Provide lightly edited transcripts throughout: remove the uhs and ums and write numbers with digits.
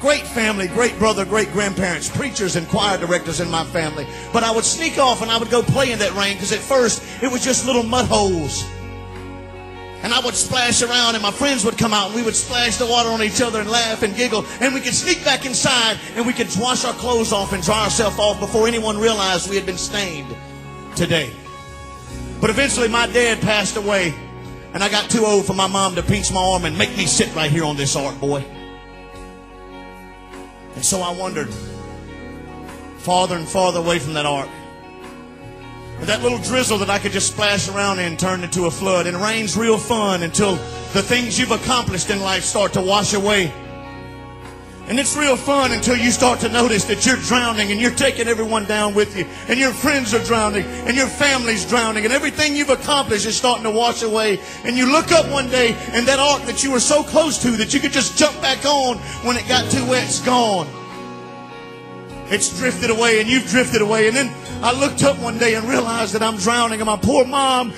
Great family, great brother, great grandparents, preachers and choir directors in my family. But I would sneak off and I would go play in that rain, because at first it was just little mud holes. And I would splash around and my friends would come out and we would splash the water on each other and laugh and giggle. And we could sneak back inside and we could wash our clothes off and dry ourselves off before anyone realized we had been stained today. But eventually my dad passed away and I got too old for my mom to pinch my arm and make me sit right here on this ark, boy. And so I wandered farther and farther away from that ark. And that little drizzle that I could just splash around in turned into a flood. And rain's real fun until the things you've accomplished in life start to wash away. And it's real fun until you start to notice that you're drowning and you're taking everyone down with you. And your friends are drowning and your family's drowning. And everything you've accomplished is starting to wash away. And you look up one day and that ark that you were so close to that you could just jump back on when it got too wet is gone. It's drifted away and you've drifted away. And then I looked up one day and realized that I'm drowning. And my poor mom,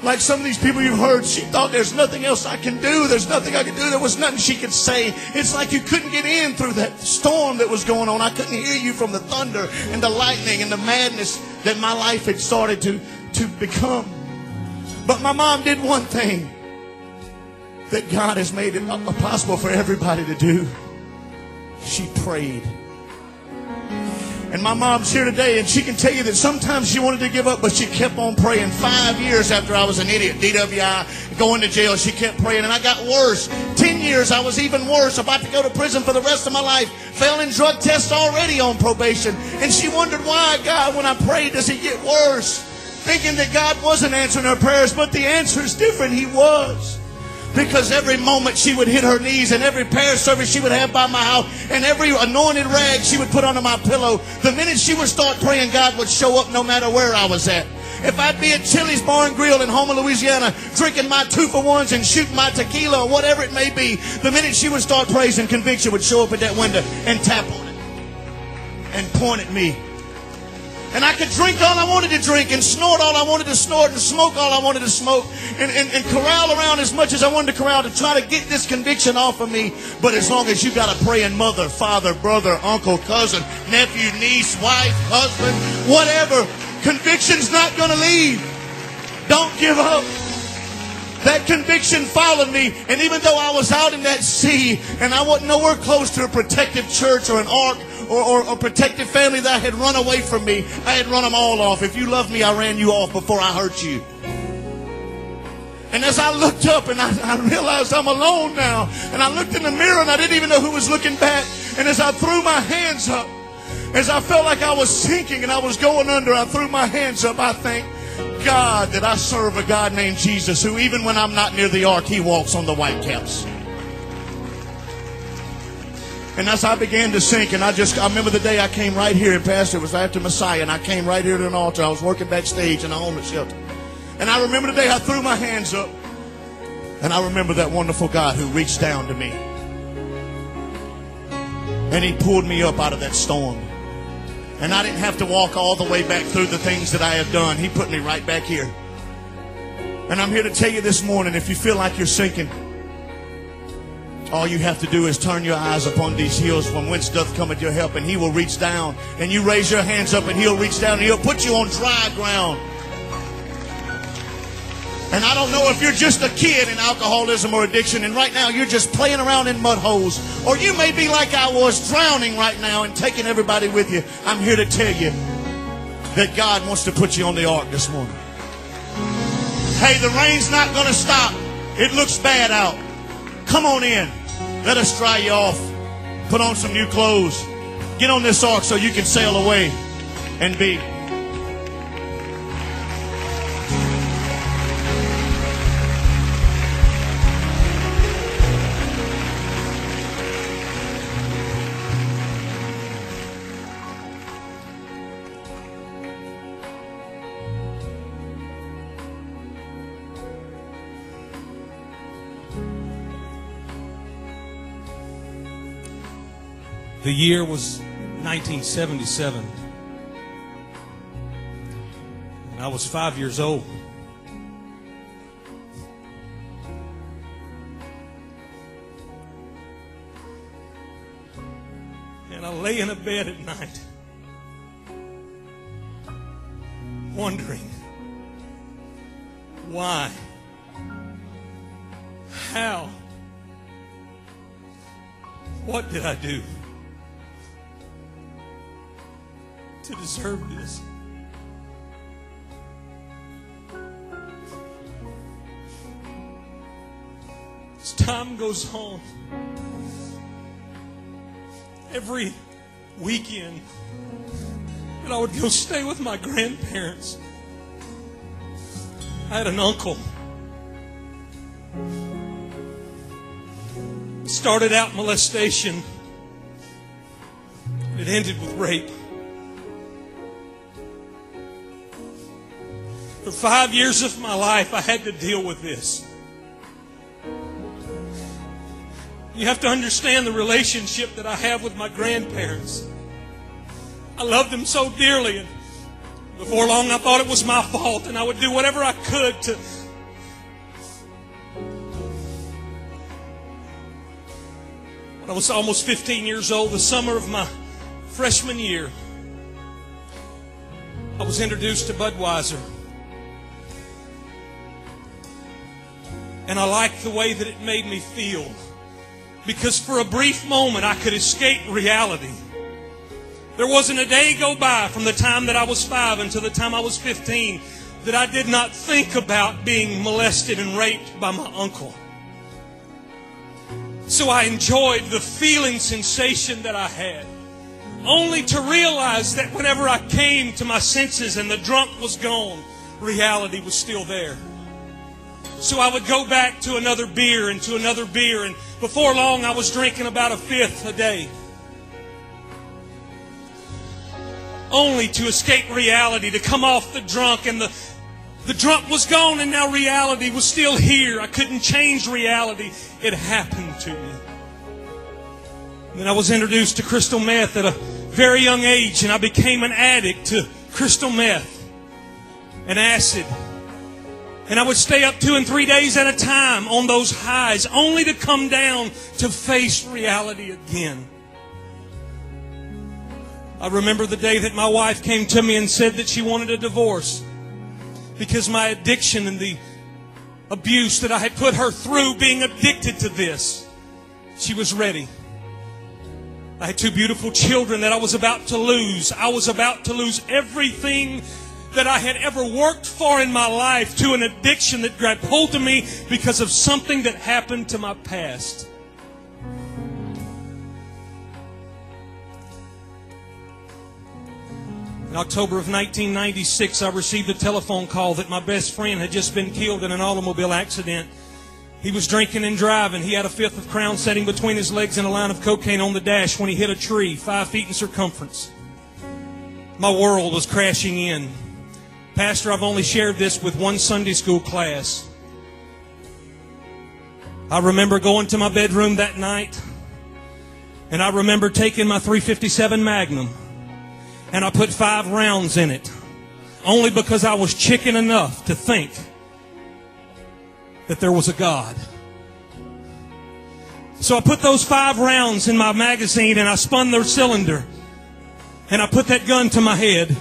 like some of these people you've heard, she thought there's nothing else I can do. There's nothing I can do. There was nothing she could say. It's like you couldn't get in through that storm that was going on. I couldn't hear you from the thunder and the lightning and the madness that my life had started to become. But my mom did one thing that God has made it possible for everybody to do. She prayed. And my mom's here today, and she can tell you that sometimes she wanted to give up, but she kept on praying. 5 years after I was an idiot, DWI, going to jail, she kept praying, and I got worse. 10 years, I was even worse, about to go to prison for the rest of my life. Failing drug tests, already on probation. And she wondered why, God, when I prayed, does it get worse? Thinking that God wasn't answering her prayers, but the answer is different. He was. Because every moment she would hit her knees, and every prayer service she would have by my house, and every anointed rag she would put under my pillow, the minute she would start praying, God would show up no matter where I was at. If I'd be at Chili's Bar and Grill in Houma, Louisiana, drinking my 2-for-1s and shooting my tequila or whatever it may be, the minute she would start praising, conviction would show up at that window and tap on it and point at me. And I could drink all I wanted to drink and snort all I wanted to snort and smoke all I wanted to smoke and corral around as much as I wanted to corral to try to get this conviction off of me. But as long as you got a praying mother, father, brother, uncle, cousin, nephew, niece, wife, husband, whatever, conviction's not going to leave. Don't give up. That conviction followed me, and even though I was out in that sea and I wasn't nowhere close to a protective church or an ark or protective family that had run away from me, I had run them all off. If you loved me, I ran you off before I hurt you. And as I looked up and I realized I'm alone now, and I looked in the mirror and I didn't even know who was looking back, and as I threw my hands up, as I felt like I was sinking and I was going under, I threw my hands up. I thank God that I serve a God named Jesus, who even when I'm not near the ark, He walks on the whitecaps. And as I began to sink, and I remember the day I came right here, and Pastor, it was after Messiah, and I came right here to an altar. I was working backstage in a homeless shelter. And I remember the day I threw my hands up, and I remember that wonderful God who reached down to me. And He pulled me up out of that storm. And I didn't have to walk all the way back through the things that I have done. He put me right back here. And I'm here to tell you this morning, if you feel like you're sinking, all you have to do is turn your eyes upon these hills, from whence doth cometh your help, and He will reach down. And you raise your hands up and He'll reach down and He'll put you on dry ground. And I don't know if you're just a kid in alcoholism or addiction, and right now you're just playing around in mud holes, or you may be like I was, drowning right now and taking everybody with you. I'm here to tell you that God wants to put you on the ark this morning. Hey, the rain's not going to stop. It looks bad out. Come on in. Let us dry you off. Put on some new clothes. Get on this ark so you can sail away and be. The year was 1977, and I was 5 years old. And I lay in a bed at night wondering why, how, what did I do to deserve this? As time goes on, every weekend that I would go stay with my grandparents, I had an uncle. It started out molestation. It ended with rape. For 5 years of my life, I had to deal with this. You have to understand the relationship that I have with my grandparents. I loved them so dearly, and before long I thought it was my fault, and I would do whatever I could to when I was almost 15 years old, the summer of my freshman year, I was introduced to Budweiser. And I liked the way that it made me feel. Because for a brief moment, I could escape reality. There wasn't a day go by from the time that I was 5 until the time I was 15 that I did not think about being molested and raped by my uncle. So I enjoyed the feeling sensation that I had, only to realize that whenever I came to my senses and the drunk was gone, reality was still there. So I would go back to another beer and to another beer, and before long I was drinking about a fifth a day. Only to escape reality, to come off the drunk, and the drunk was gone, and now reality was still here. I couldn't change reality. It happened to me. And then I was introduced to crystal meth at a very young age, and I became an addict to crystal meth and acid. And I would stay up 2 and 3 days at a time on those highs, only to come down to face reality again. I remember the day that my wife came to me and said that she wanted a divorce because my addiction and the abuse that I had put her through being addicted to this, she was ready. I had 2 beautiful children that I was about to lose. I was about to lose everything that I had ever worked for in my life to an addiction that grabbed hold of me because of something that happened to my past. In October of 1996, I received a telephone call that my best friend had just been killed in an automobile accident. He was drinking and driving. He had a fifth of Crown setting between his legs and a line of cocaine on the dash when he hit a tree 5 feet in circumference. My world was crashing in. Pastor, I've only shared this with one Sunday school class. I remember going to my bedroom that night, and I remember taking my .357 Magnum, and I put 5 rounds in it, only because I was chicken enough to think that there was a God. So I put those 5 rounds in my magazine, and I spun the cylinder, and I put that gun to my head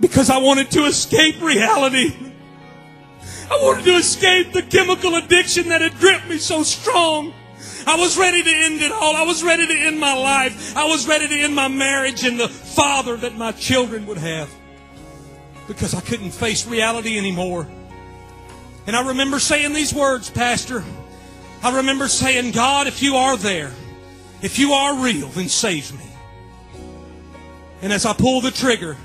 because I wanted to escape reality. I wanted to escape the chemical addiction that had gripped me so strong. I was ready to end it all. I was ready to end my life. I was ready to end my marriage and the father that my children would have, because I couldn't face reality anymore. And I remember saying these words, Pastor. I remember saying, God, if you are there, if you are real, then save me. And as I pulled the trigger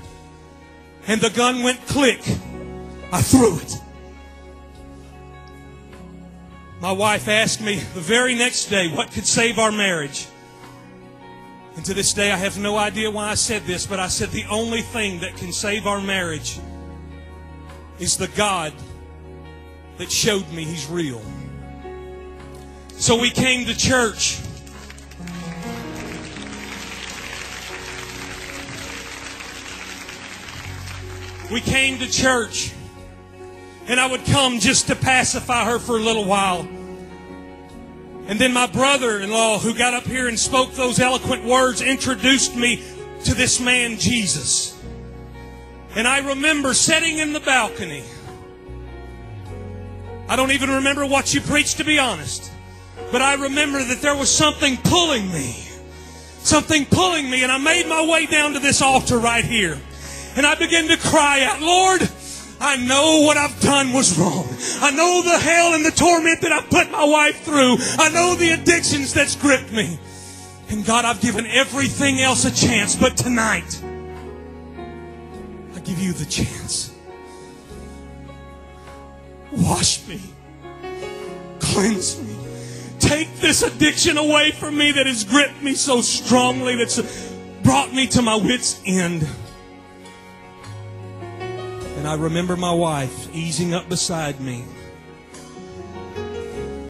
and the gun went click, I threw it. My wife asked me the very next day what could save our marriage. And to this day, I have no idea why I said this, but I said the only thing that can save our marriage is the God that showed me He's real. So we came to church. We came to church, and I would come just to pacify her for a little while. And then my brother-in-law, who got up here and spoke those eloquent words, introduced me to this man, Jesus. And I remember sitting in the balcony. I don't even remember what you preached, to be honest. But I remember that there was something pulling me. Something pulling me. And I made my way down to this altar right here. And I began to cry out, Lord, I know what I've done was wrong. I know the hell and the torment that I've put my wife through. I know the addictions that's gripped me. And God, I've given everything else a chance. But tonight, I give you the chance. Wash me. Cleanse me. Take this addiction away from me that has gripped me so strongly, that's brought me to my wit's end. And I remember my wife easing up beside me.